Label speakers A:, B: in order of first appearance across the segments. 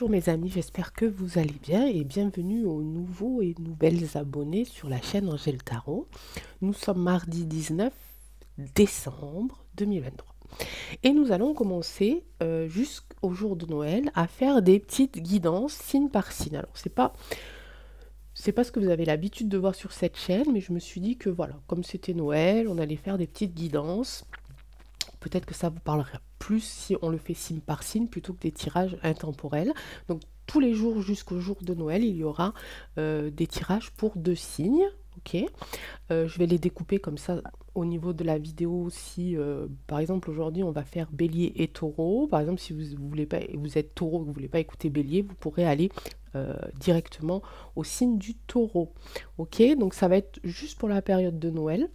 A: Bonjour mes amis, j'espère que vous allez bien et bienvenue aux nouveaux et nouvelles abonnés sur la chaîne Angèle Tarot. Nous sommes mardi 19 décembre 2023 et nous allons commencer jusqu'au jour de Noël à faire des petites guidances signe par signe. Alors c'est pas ce que vous avez l'habitude de voir sur cette chaîne, mais je me suis dit que voilà, comme c'était Noël, on allait faire des petites guidances. Peut-être que ça vous parlera plus si on le fait signe par signe plutôt que des tirages intemporels. Donc tous les jours jusqu'au jour de Noël, il y aura des tirages pour 2 signes. Ok, je vais les découper comme ça au niveau de la vidéo. Si par exemple aujourd'hui on va faire bélier et taureau, par exemple si vous voulez pas, vous êtes taureau et que vous voulez pas écouter bélier, vous pourrez aller directement au signe du taureau. Ok, donc ça va être juste pour la période de Noël.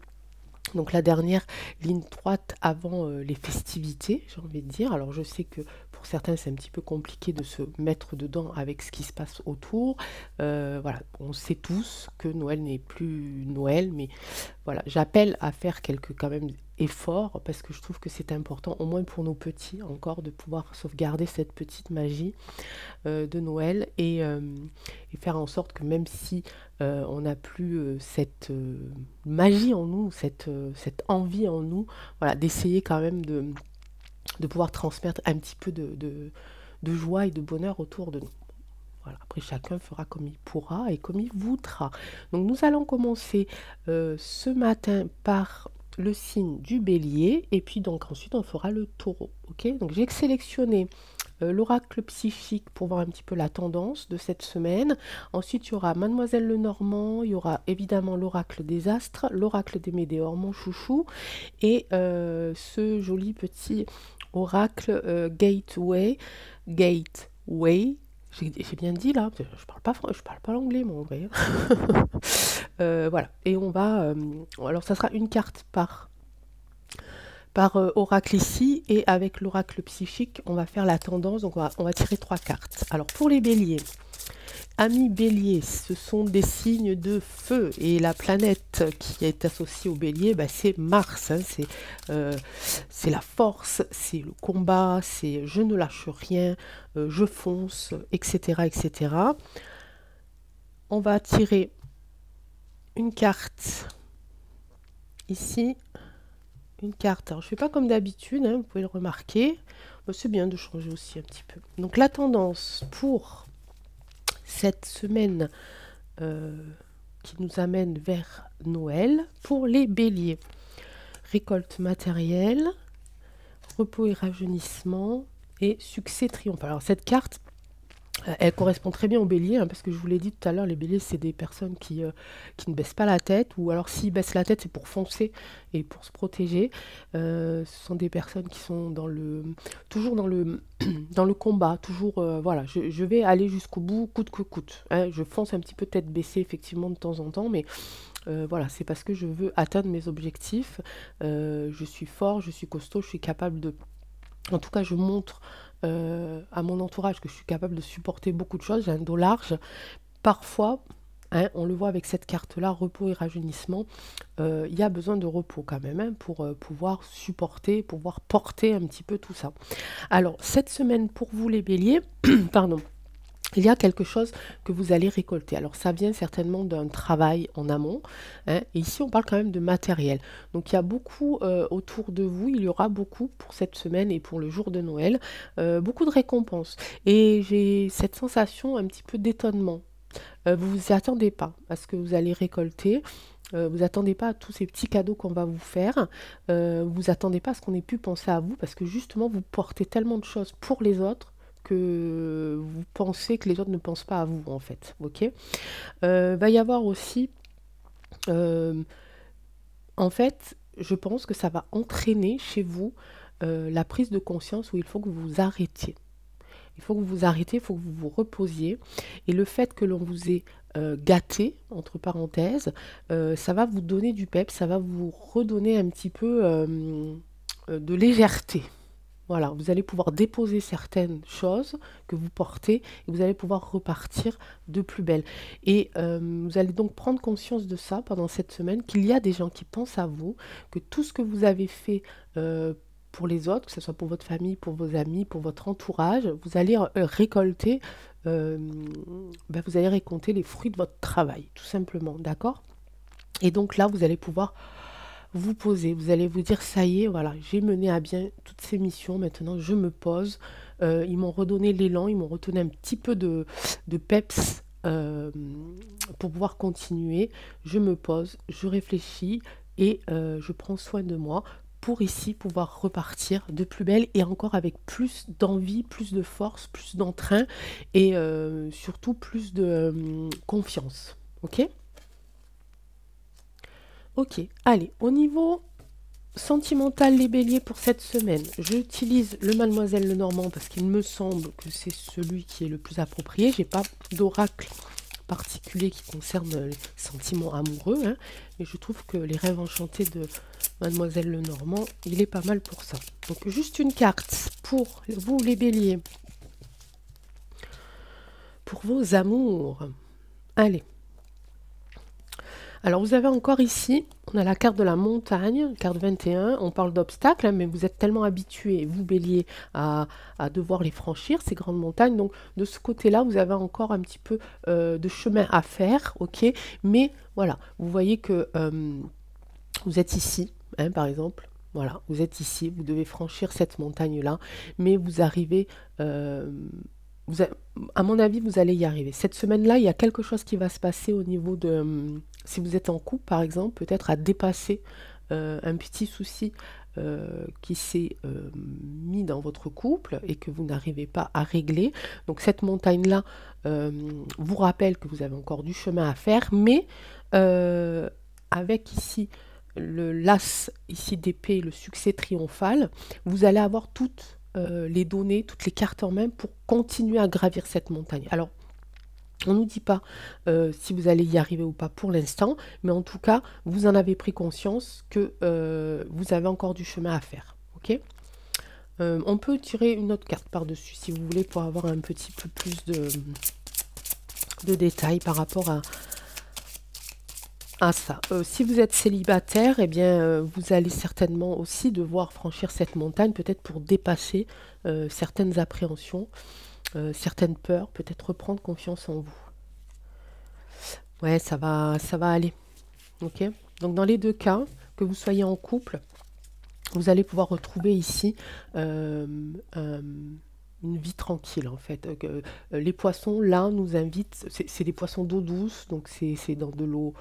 A: Donc la dernière ligne droite avant les festivités, j'ai envie de dire. Alors je sais que pour certains c'est un petit peu compliqué de se mettre dedans avec ce qui se passe autour. Voilà, on sait tous que Noël n'est plus Noël, mais voilà, j'appelle à faire quelques quand même efforts parce que je trouve que c'est important, au moins pour nos petits encore, de pouvoir sauvegarder cette petite magie de Noël et faire en sorte que même si on n'a plus cette magie en nous, cette envie en nous, voilà, d'essayer quand même de pouvoir transmettre un petit peu de joie et de bonheur autour de nous. Voilà. Après, chacun fera comme il pourra et comme il voudra. Donc, nous allons commencer ce matin par le signe du bélier et puis donc ensuite on fera le taureau. Ok, donc j'ai sélectionné l'oracle psychique pour voir un petit peu la tendance de cette semaine. Ensuite, il y aura Mademoiselle Lenormand, il y aura évidemment l'oracle des astres, l'oracle des météores, mon chouchou, et ce joli petit oracle Gateway. J'ai bien dit là, je parle pas l'anglais moi en vrai. Voilà, et on va, alors ça sera une carte par oracle ici, et avec l'oracle psychique, on va faire la tendance, donc on va tirer 3 cartes. Alors pour les béliers, amis béliers, ce sont des signes de feu, et la planète qui est associée au bélier, bah, c'est Mars, hein, c'est la force, c'est le combat, c'est je ne lâche rien, je fonce, etc., etc. On va tirer une carte ici, une carte. Alors, je ne fais pas comme d'habitude, hein, vous pouvez le remarquer. C'est bien de changer aussi un petit peu. Donc la tendance pour cette semaine qui nous amène vers Noël, pour les béliers. Récolte matérielle, repos et rajeunissement et succès triomphal. Alors cette carte, elle correspond très bien aux béliers, hein, parce que je vous l'ai dit tout à l'heure, les béliers, c'est des personnes qui ne baissent pas la tête, ou alors s'ils baissent la tête, c'est pour foncer et pour se protéger. Ce sont des personnes qui sont toujours dans le, dans le combat, toujours, voilà, je vais aller jusqu'au bout, coûte que coûte. Hein, je fonce un petit peu tête baissée, effectivement, de temps en temps, mais voilà, c'est parce que je veux atteindre mes objectifs. Je suis fort, je suis costaud, je suis capable de... En tout cas, je montre à mon entourage que je suis capable de supporter beaucoup de choses. J'ai un dos large. Parfois, hein, on le voit avec cette carte-là, repos et rajeunissement, il y a besoin de repos quand même, hein, pour pouvoir supporter, pouvoir porter un petit peu tout ça. Alors, cette semaine, pour vous les béliers, pardon, il y a quelque chose que vous allez récolter. Alors ça vient certainement d'un travail en amont, hein, et ici on parle quand même de matériel. Donc il y a beaucoup autour de vous, il y aura beaucoup pour cette semaine et pour le jour de Noël, beaucoup de récompenses. Et j'ai cette sensation un petit peu d'étonnement. Vous vous y attendez pas à ce que vous allez récolter. Vous attendez pas à tous ces petits cadeaux qu'on va vous faire. Vous attendez pas à ce qu'on ait pu penser à vous, parce que justement vous portez tellement de choses pour les autres que vous pensez que les autres ne pensent pas à vous, en fait. Ok. Va y avoir aussi, euh, en fait, je pense que ça va entraîner chez vous la prise de conscience où il faut que vous vous arrêtiez. Il faut que vous vous arrêtiez, il faut que vous vous reposiez. Et le fait que l'on vous ait gâté, entre parenthèses, ça va vous donner du peps, ça va vous redonner un petit peu de légèreté. Voilà, vous allez pouvoir déposer certaines choses que vous portez et vous allez pouvoir repartir de plus belle. Et vous allez donc prendre conscience de ça pendant cette semaine, qu'il y a des gens qui pensent à vous, que tout ce que vous avez fait pour les autres, que ce soit pour votre famille, pour vos amis, pour votre entourage, vous allez récolter, vous allez récolter les fruits de votre travail, tout simplement, d'accord? Et donc là, vous allez pouvoir vous poser, vous allez vous dire, ça y est, voilà, j'ai mené à bien toutes ces missions, maintenant je me pose. Ils m'ont redonné l'élan, ils m'ont redonné un petit peu de peps pour pouvoir continuer. Je me pose, je réfléchis et je prends soin de moi pour ici pouvoir repartir de plus belle et encore avec plus d'envie, plus de force, plus d'entrain et surtout plus de confiance. Ok? Ok, allez, au niveau sentimental, les béliers pour cette semaine, j'utilise le Mademoiselle Lenormand parce qu'il me semble que c'est celui qui est le plus approprié. J'ai pas d'oracle particulier qui concerne les sentiments amoureux, hein, mais je trouve que les rêves enchantés de Mademoiselle Lenormand, il est pas mal pour ça. Donc juste une carte pour vous les béliers, pour vos amours. Allez. Alors vous avez encore ici, on a la carte de la montagne, carte 21, on parle d'obstacles, hein, mais vous êtes tellement habitués, vous bélier, à devoir les franchir, ces grandes montagnes, donc de ce côté-là, vous avez encore un petit peu de chemin à faire, ok, mais voilà, vous voyez que vous êtes ici, hein, par exemple, voilà, vous êtes ici, vous devez franchir cette montagne-là, mais vous arrivez... à mon avis, vous allez y arriver. Cette semaine-là, il y a quelque chose qui va se passer au niveau de... si vous êtes en couple, par exemple, peut-être à dépasser un petit souci qui s'est mis dans votre couple et que vous n'arrivez pas à régler. Donc cette montagne-là vous rappelle que vous avez encore du chemin à faire, mais avec ici le l'as ici d'épée, le succès triomphal, vous allez avoir toutes les données, toutes les cartes en main pour continuer à gravir cette montagne. Alors, on ne nous dit pas si vous allez y arriver ou pas pour l'instant, mais en tout cas, vous en avez pris conscience que vous avez encore du chemin à faire. Ok? On peut tirer une autre carte par-dessus, si vous voulez, pour avoir un petit peu plus de détails par rapport à ça. Si vous êtes célibataire, eh bien, vous allez certainement aussi devoir franchir cette montagne, peut-être pour dépasser certaines appréhensions, certaines peurs, peut-être reprendre confiance en vous. Ouais, ça va aller. Ok? Donc, dans les deux cas, que vous soyez en couple, vous allez pouvoir retrouver ici une vie tranquille, en fait. Les poissons, là, nous invitent, c'est des poissons d'eau douce, donc c'est dans de l'eau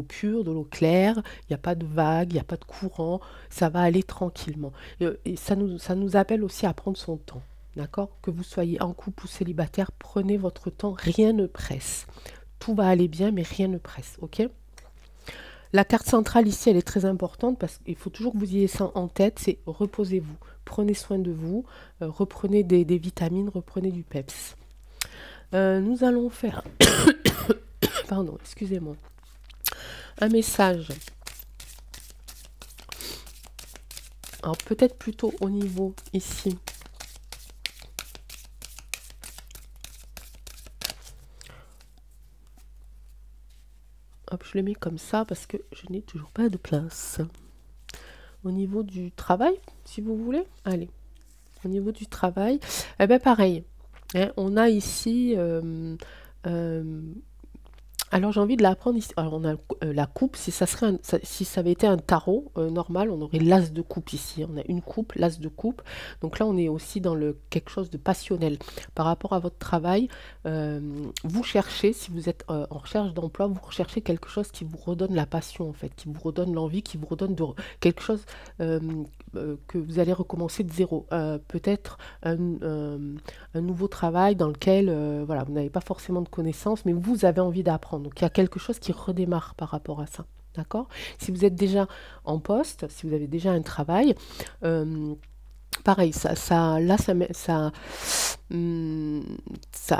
A: pure, de l'eau claire, il n'y a pas de vagues, il n'y a pas de courant, ça va aller tranquillement. Et ça nous appelle aussi à prendre son temps, d'accord? Que vous soyez en couple ou célibataire, prenez votre temps, rien ne presse. Tout va aller bien, mais rien ne presse, ok? La carte centrale ici, elle est très importante parce qu'il faut toujours que vous ayez ça en tête, c'est reposez-vous, prenez soin de vous, reprenez des vitamines, reprenez du peps. Nous allons faire, pardon, excusez-moi, un message. Alors peut-être plutôt au niveau ici. Hop, je le mets comme ça parce que je n'ai toujours pas de place. Au niveau du travail, si vous voulez. Allez, au niveau du travail, eh bien pareil. Hein, on a ici... alors j'ai envie de la prendre ici. Alors on a la coupe, si ça avait été un tarot normal, on aurait l'as de coupe ici. On a une coupe, l'as de coupe. Donc là on est aussi dans quelque chose de passionnel. Par rapport à votre travail, vous cherchez, si vous êtes en recherche d'emploi, vous recherchez quelque chose qui vous redonne la passion en fait, qui vous redonne l'envie, qui vous redonne quelque chose que vous allez recommencer de zéro. Peut-être un nouveau travail dans lequel voilà, vous n'avez pas forcément de connaissances, mais vous avez envie d'apprendre. Donc il y a quelque chose qui redémarre par rapport à ça. D'accord? Si vous êtes déjà en poste, si vous avez déjà un travail, pareil, ça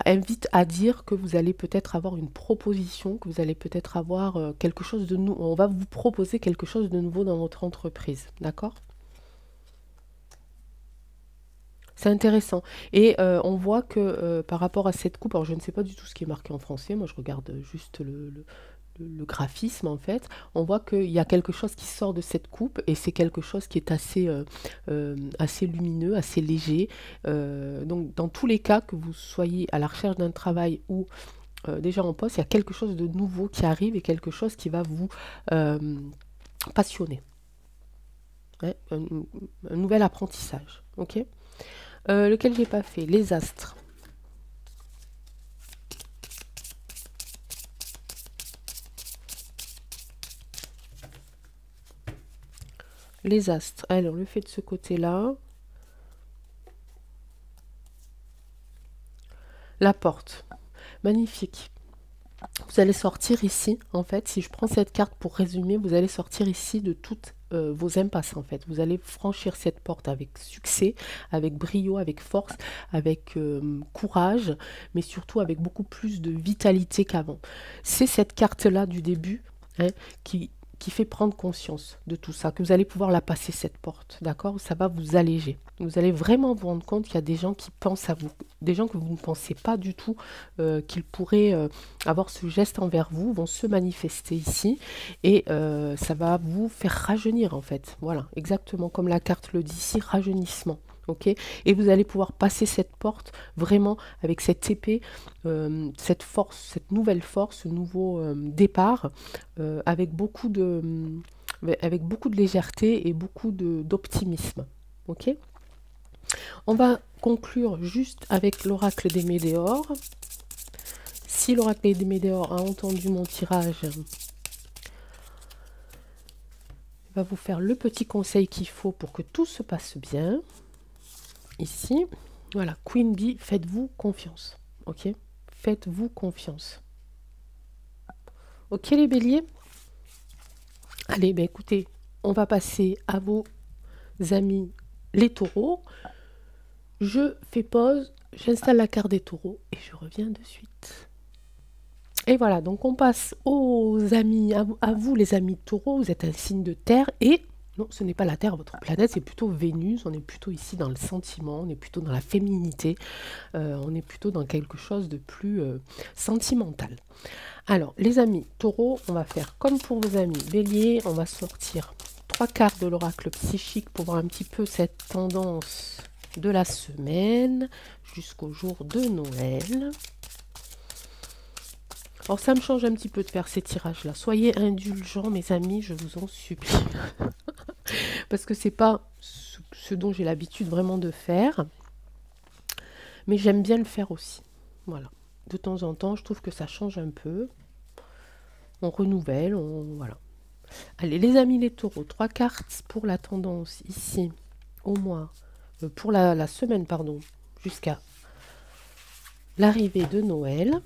A: invite à dire que vous allez peut-être avoir une proposition, que vous allez peut-être avoir quelque chose de nouveau. On va vous proposer quelque chose de nouveau dans votre entreprise. D'accord? C'est intéressant. Et on voit que par rapport à cette coupe, alors je ne sais pas du tout ce qui est marqué en français, moi je regarde juste le graphisme en fait, on voit qu'il y a quelque chose qui sort de cette coupe et c'est quelque chose qui est assez lumineux, assez léger. Donc dans tous les cas, que vous soyez à la recherche d'un travail ou déjà en poste, il y a quelque chose de nouveau qui arrive et quelque chose qui va vous passionner. Ouais, un nouvel apprentissage. Ok. Lequel j'ai pas fait, les astres. Les astres. Alors, le fait de ce côté-là. La porte. Magnifique. Vous allez sortir ici, en fait, si je prends cette carte pour résumer, vous allez sortir ici de toutes vos impasses, en fait. Vous allez franchir cette porte avec succès, avec brio, avec force, avec courage, mais surtout avec beaucoup plus de vitalité qu'avant. C'est cette carte-là du début hein, qui fait prendre conscience de tout ça, que vous allez pouvoir la passer cette porte, d'accord? Ça va vous alléger. Vous allez vraiment vous rendre compte qu'il y a des gens qui pensent à vous, des gens que vous ne pensez pas du tout qu'ils pourraient avoir ce geste envers vous, vont se manifester ici et ça va vous faire rajeunir en fait. Voilà, exactement comme la carte le dit ici, rajeunissement. Ok, et vous allez pouvoir passer cette porte vraiment avec cette épée, cette force, cette nouvelle force, ce nouveau départ, avec beaucoup de légèreté et beaucoup d'optimisme. Ok, on va conclure juste avec l'oracle des Médéors. Si l'oracle des Médéors a entendu mon tirage, il va vous faire le petit conseil qu'il faut pour que tout se passe bien. Ici, voilà, Queen Bee, faites-vous confiance. Ok, faites-vous confiance. Ok les béliers. Allez, ben écoutez, on va passer à vos amis les taureaux. Je fais pause, j'installe la carte des taureaux et je reviens de suite. Et voilà, donc on passe aux amis, à vous les amis taureaux, vous êtes un signe de terre et non, ce n'est pas la Terre, votre planète, c'est plutôt Vénus, on est plutôt ici dans le sentiment, on est plutôt dans la féminité, on est plutôt dans quelque chose de plus sentimental. Alors, les amis taureaux, on va faire comme pour vos amis béliers, on va sortir 3 cartes de l'oracle psychique pour voir un petit peu cette tendance de la semaine jusqu'au jour de Noël. Alors ça me change un petit peu de faire ces tirages-là. Soyez indulgents, mes amis, je vous en supplie. Parce que c'est pas ce dont j'ai l'habitude vraiment de faire. Mais j'aime bien le faire aussi. Voilà. De temps en temps, je trouve que ça change un peu. On renouvelle, voilà. Allez, les amis les taureaux, 3 cartes pour la tendance ici, au mois, pour la semaine, pardon, jusqu'à l'arrivée de Noël.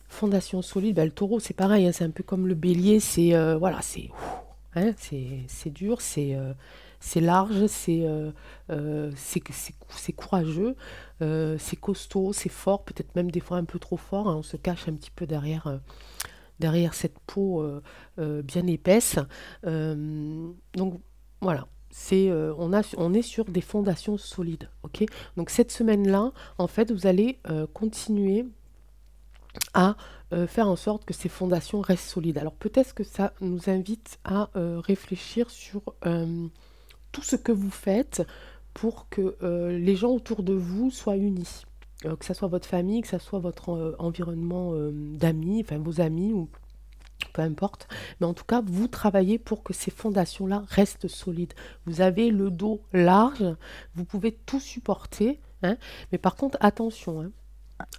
A: Fondation solide, le taureau c'est pareil, hein, c'est un peu comme le bélier, c'est voilà, c'est dur, c'est large, c'est courageux, c'est costaud, c'est fort, peut-être même des fois un peu trop fort, hein, on se cache un petit peu derrière cette peau bien épaisse. Donc voilà. On est sur des fondations solides. Ok, donc cette semaine-là, en fait, vous allez continuer à faire en sorte que ces fondations restent solides. Alors peut-être que ça nous invite à réfléchir sur tout ce que vous faites pour que les gens autour de vous soient unis. Que ce soit votre famille, que ce soit votre environnement d'amis, enfin vos amis ou peu importe. Mais en tout cas, vous travaillez pour que ces fondations-là restent solides. Vous avez le dos large, vous pouvez tout supporter. Hein, mais par contre, attention, hein,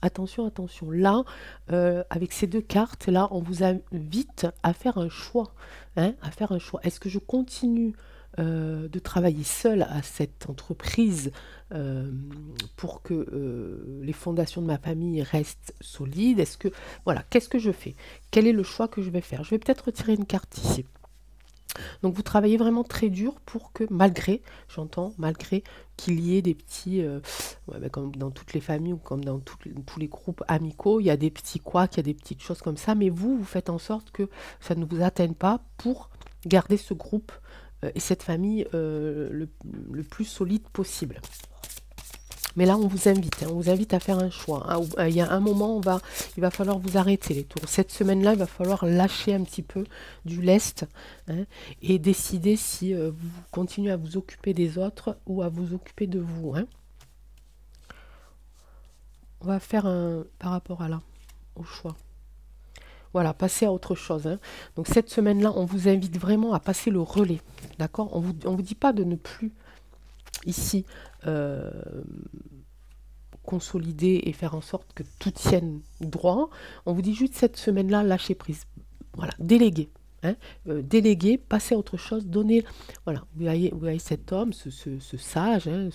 A: attention, attention. Là, avec ces 2 cartes, là, on vous invite à faire un choix. Hein, à faire un choix. Est-ce que je continue de travailler seule à cette entreprise pour que les fondations de ma famille restent solides? Est-ce que, voilà, qu'est-ce que je fais? Quel est le choix que je vais faire? Je vais peut-être retirer une carte ici. Donc vous travaillez vraiment très dur pour que malgré, j'entends, malgré qu'il y ait des petits, comme dans toutes les familles ou comme dans tous les groupes amicaux, il y a des petits couacs, il y a des petites choses comme ça, mais vous faites en sorte que ça ne vous atteigne pas pour garder ce groupe et cette famille le plus solide possible. Mais là, on vous invite, hein, on vous invite à faire un choix. Hein. Il y a un moment, il va falloir vous arrêter les taureaux. Cette semaine-là, il va falloir lâcher un petit peu du lest, hein, et décider si vous continuez à vous occuper des autres ou à vous occuper de vous. Hein. On va faire un par rapport à là, au choix. Voilà, passer à autre chose. Hein. Donc cette semaine-là, on vous invite vraiment à passer le relais. D'accord? On vous dit pas de ne plus ici consolider et faire en sorte que tout tienne droit. On vous dit juste cette semaine-là, lâcher prise. Voilà, déléguer. Hein, déléguer, passer à autre chose, donner. Voilà, vous voyez cet homme, ce sage, hein,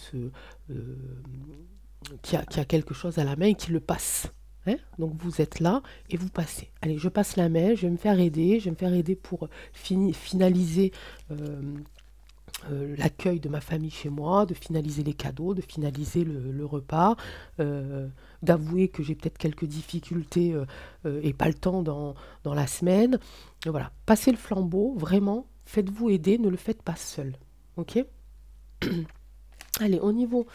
A: qui a quelque chose à la main et qui le passe. Hein. Donc vous êtes là et vous passez. Allez, je passe la main, je vais me faire aider. Je vais me faire aider pour finaliser l'accueil de ma famille chez moi, de finaliser les cadeaux, de finaliser le repas, d'avouer que j'ai peut-être quelques difficultés et pas le temps dans la semaine. Et voilà, passez le flambeau, vraiment, faites-vous aider, ne le faites pas seul. Ok? Allez, au niveau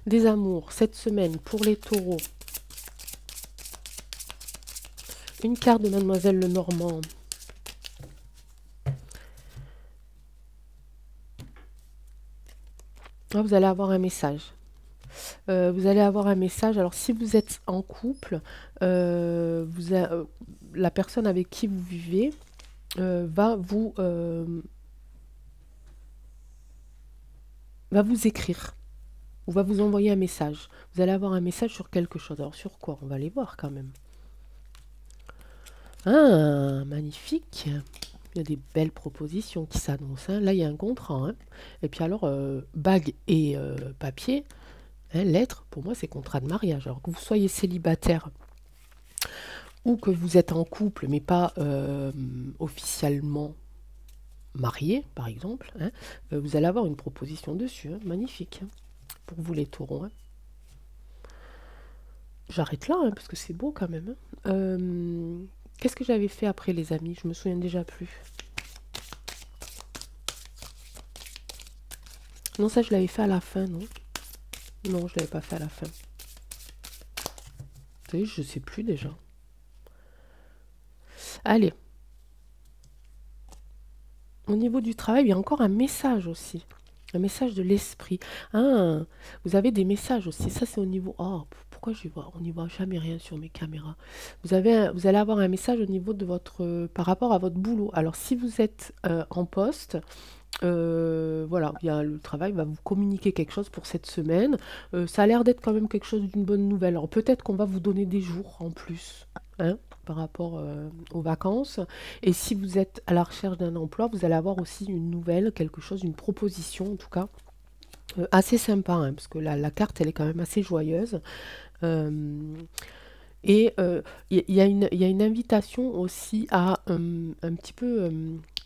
A: des amours, cette semaine, pour les taureaux, une carte de Mademoiselle Lenormand. Ah, vous allez avoir un message. Vous allez avoir un message. Alors, si vous êtes en couple, la personne avec qui vous vivez va vous écrire ou va vous envoyer un message. Vous allez avoir un message sur quelque chose. Alors, sur quoi? On va aller voir quand même. Ah, magnifique. Il y a des belles propositions qui s'annoncent. Hein. Là, il y a un contrat. Hein. Et puis alors, bague et papier, hein, lettre, pour moi, c'est contrat de mariage. Alors que vous soyez célibataire ou que vous êtes en couple, mais pas officiellement marié, par exemple, hein, vous allez avoir une proposition dessus. Hein. Magnifique. Hein, pour vous, les taureaux. Hein. J'arrête là, hein, parce que c'est beau quand même. Hein. Qu'est-ce que j'avais fait après, les amis? Je me souviens déjà plus. Non, ça, je l'avais fait à la fin, non? Non, je l'avais pas fait à la fin. Vous savez, je sais plus déjà. Allez. Au niveau du travail, il y a encore un message aussi. Un message de l'esprit. Ah, vous avez des messages aussi. Ça, c'est au niveau... Oh, pourquoi on n'y voit jamais rien sur mes caméras. Vous allez avoir un message au niveau de votre... par rapport à votre boulot. Alors, si vous êtes en poste... voilà, le travail va vous communiquer quelque chose pour cette semaine. Ça a l'air d'être quand même quelque chose d'une bonne nouvelle. Alors peut-être qu'on va vous donner des jours en plus, hein, par rapport aux vacances. Et si vous êtes à la recherche d'un emploi, vous allez avoir aussi une nouvelle, quelque chose, une proposition en tout cas, assez sympa, hein, parce que la carte, elle est quand même assez joyeuse. Et il y a une invitation aussi à un petit peu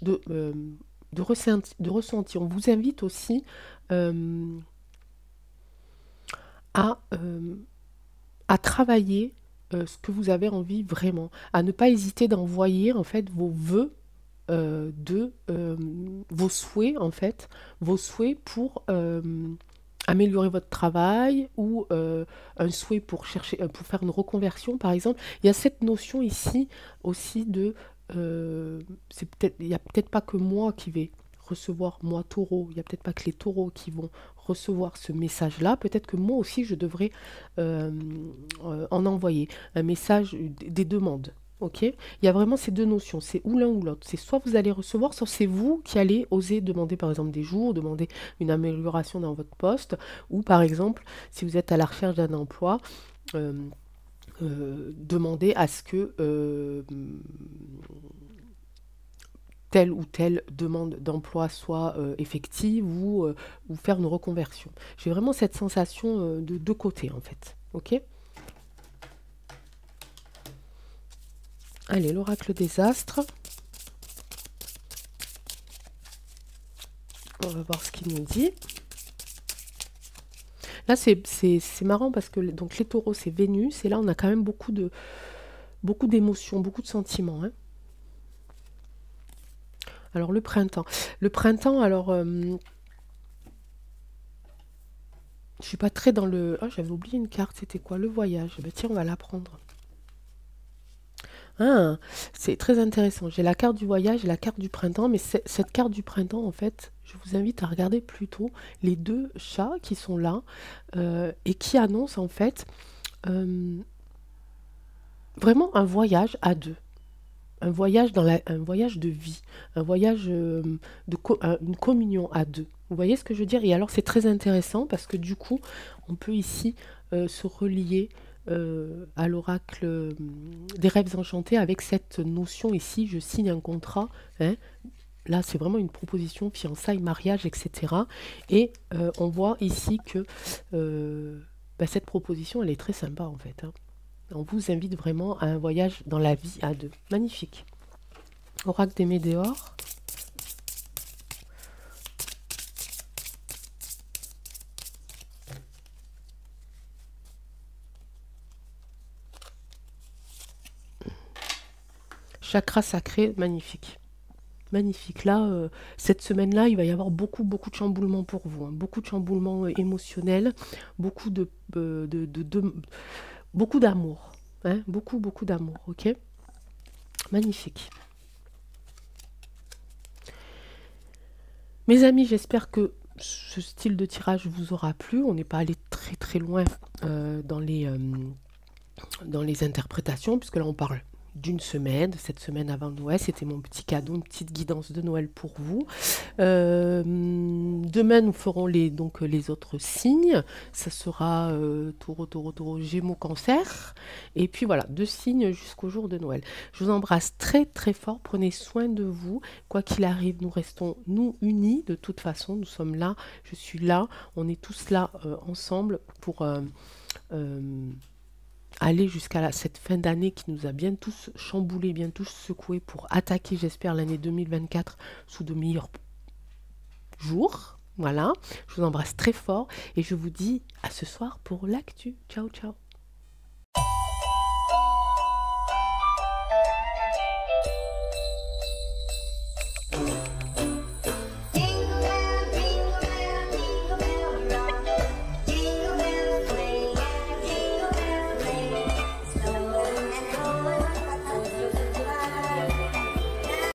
A: de ressenti. On vous invite aussi à travailler ce que vous avez envie vraiment, à ne pas hésiter d'envoyer en fait vos vœux vos souhaits en fait, vos souhaits pour améliorer votre travail ou un souhait pour chercher, pour faire une reconversion par exemple. Il y a cette notion ici aussi de il n'y a peut-être pas que moi qui vais recevoir, moi taureau, il n'y a peut-être pas que les taureaux qui vont recevoir ce message-là, peut-être que moi aussi je devrais en envoyer un message, des demandes. Ok, il y a vraiment ces deux notions, c'est ou l'un ou l'autre. C'est soit vous allez recevoir, soit c'est vous qui allez oser demander par exemple des jours, demander une amélioration dans votre poste, ou par exemple si vous êtes à la recherche d'un emploi, demander à ce que telle ou telle demande d'emploi soit effective ou faire une reconversion. J'ai vraiment cette sensation de deux côtés en fait. Ok. Allez, l'oracle des astres. On va voir ce qu'il nous dit. Là, c'est marrant parce que donc, les taureaux, c'est Vénus. Et là, on a quand même beaucoup d'émotions, beaucoup de sentiments. Hein. Alors, le printemps. Le printemps, alors... Je suis pas très dans le... Oh, j'avais oublié une carte, c'était quoi? Le voyage. Eh ben, tiens, on va la prendre. Ah, c'est très intéressant. J'ai la carte du voyage et la carte du printemps, mais cette carte du printemps, en fait, je vous invite à regarder plutôt les deux chats qui sont là et qui annoncent en fait euh, vraiment un voyage à deux. Un voyage de vie, un voyage une communion à deux. Vous voyez ce que je veux dire? Et alors c'est très intéressant parce que du coup, on peut ici se relier à l'oracle des rêves enchantés avec cette notion ici, je signe un contrat, hein. Là, c'est vraiment une proposition, fiançailles, mariage, etc. Et on voit ici que bah, cette proposition, elle est très sympa en fait, hein. On vous invite vraiment à un voyage dans la vie à deux. Magnifique. Oracle des Médéors. Chakra sacré, magnifique. Magnifique. Là, cette semaine-là, il va y avoir beaucoup, beaucoup de chamboulements pour vous, hein. Beaucoup de chamboulements émotionnels, beaucoup beaucoup d'amour, hein. Beaucoup, beaucoup d'amour, ok? Magnifique. Mes amis, j'espère que ce style de tirage vous aura plu. On n'est pas allé très très loin dans les interprétations, puisque là on parle d'une semaine, cette semaine avant Noël. C'était mon petit cadeau, une petite guidance de Noël pour vous. Demain, nous ferons donc, les autres signes. Ça sera taureau, taureau, taureau, gémeaux, cancer. Et puis voilà, 2 signes jusqu'au jour de Noël. Je vous embrasse très très fort. Prenez soin de vous. Quoi qu'il arrive, nous restons, nous, unis. De toute façon, nous sommes là. Je suis là. On est tous là ensemble pour... aller jusqu'à cette fin d'année qui nous a bien tous chamboulés, bien tous secoués pour attaquer, j'espère, l'année 2024 sous de meilleurs jours. Voilà, je vous embrasse très fort et je vous dis à ce soir pour l'actu. Ciao, ciao.